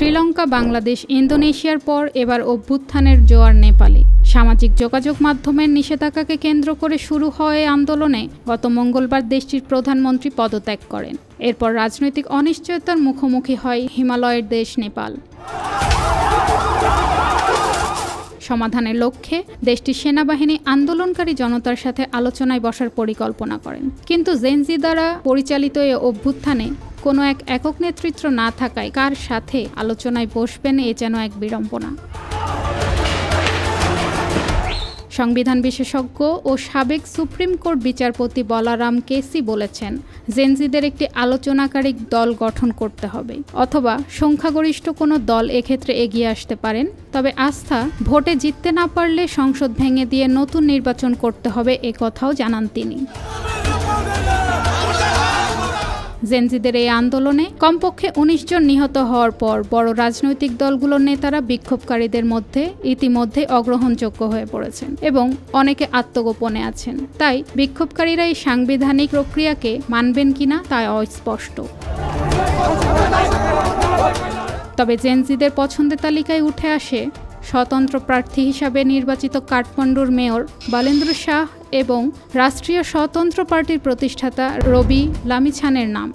শ্রীলঙ্কা, বাংলাদেশ, ইন্দোনেশিয়ার পর এবার অভ্যুত্থানের জোয়ার নেপালে। সামাজিক যোগাযোগ মাধ্যমের নিষেধাজ্ঞাকে কেন্দ্র করে শুরু হয় আন্দোলনে গত মঙ্গলবার দেশটির প্রধানমন্ত্রী পদত্যাগ করেন। এরপর রাজনৈতিক অনিশ্চয়তার মুখোমুখি হয় হিমালয়ের দেশ নেপাল। সমাধানের লক্ষ্যে দেশটির সেনাবাহিনী আন্দোলনকারী জনতার সাথে আলোচনায় বসার পরিকল্পনা করেন, কিন্তু জেনজি দ্বারা পরিচালিত এই অভ্যুত্থানে কোনো একক নেতৃত্ব না থাকায় কার সাথে আলোচনায় বসবেন এ যেন এক বিড়ম্বনা। সংবিধান বিশেষজ্ঞ ও সাবেক সুপ্রিম কোর্ট বিচারপতি বলারাম কেসি বলেছেন, জেনজিদের একটি আলোচনাকারী দল গঠন করতে হবে, অথবা সংখ্যাগরিষ্ঠ কোনো দল এক্ষেত্রে এগিয়ে আসতে পারেন। তবে আস্থা ভোটে জিততে না পারলে সংসদ ভেঙে দিয়ে নতুন নির্বাচন করতে হবে, এ কথাও জানান তিনি। জেনজিদের এই আন্দোলনে কমপক্ষে ১৯ জন নিহত হওয়ার পর বড় রাজনৈতিক দলগুলোর নেতারা বিক্ষোভকারীদের মধ্যে ইতিমধ্যে অগ্রহণযোগ্য হয়ে পড়েছেন এবং অনেকে আত্মগোপনে আছেন। তাই বিক্ষোভকারীরা এই সাংবিধানিক প্রক্রিয়াকে মানবেন কিনা তা অস্পষ্ট। তবে জেনজিদের পছন্দের তালিকায় উঠে আসে স্বতন্ত্র প্রার্থী হিসাবে নির্বাচিত কাঠমান্ডুর মেয়র বালেন্দ্র শাহ এবং রাষ্ট্রীয় স্বতন্ত্র পার্টির প্রতিষ্ঠাতা রবি লামিছানের নাম।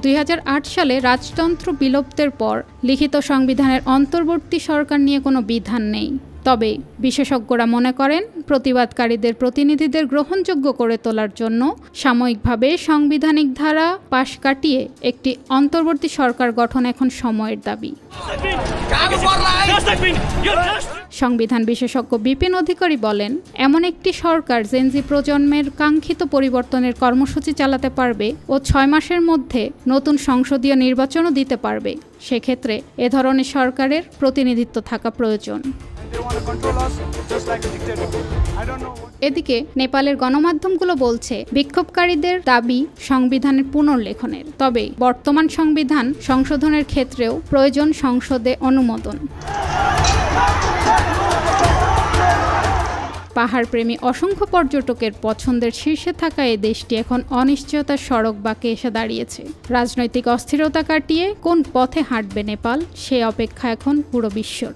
২০০৮ সালে রাজতন্ত্র বিলুপ্তের পর লিখিত সংবিধানের অন্তর্বর্তী সরকার নিয়ে কোনো বিধান নেই। তবে বিশেষজ্ঞরা মনে করেন, প্রতিবাদকারীদের প্রতিনিধিদের গ্রহণযোগ্য করে তোলার জন্য সাময়িকভাবে সাংবিধানিক ধারা পাশ কাটিয়ে একটি অন্তর্বর্তী সরকার গঠন এখন সময়ের দাবি। সংবিধান বিশেষজ্ঞ বিপিন অধিকারী বলেন, এমন একটি সরকার জেনজি প্রজন্মের কাঙ্ক্ষিত পরিবর্তনের কর্মসূচি চালাতে পারবে ও ৬ মাসের মধ্যে নতুন সংসদীয় নির্বাচনও দিতে পারবে। সেক্ষেত্রে এ ধরনের সরকারের প্রতিনিধিত্ব থাকা প্রয়োজন। এদিকে নেপালের গণমাধ্যমগুলো বলছে, বিক্ষোভকারীদের দাবি সংবিধানের পুনর্লেখনের, তবে বর্তমান সংবিধান সংশোধনের ক্ষেত্রেও প্রয়োজন সংসদে অনুমোদন। পাহাড়প্রেমী অসংখ্য পর্যটকের পছন্দের শীর্ষে থাকা এই দেশটি এখন অনিশ্চয়তার সড়ক বাঁকে এসে দাঁড়িয়েছে। রাজনৈতিক অস্থিরতা কাটিয়ে কোন পথে হাঁটবে নেপাল, সে অপেক্ষা এখন পুরো বিশ্বর।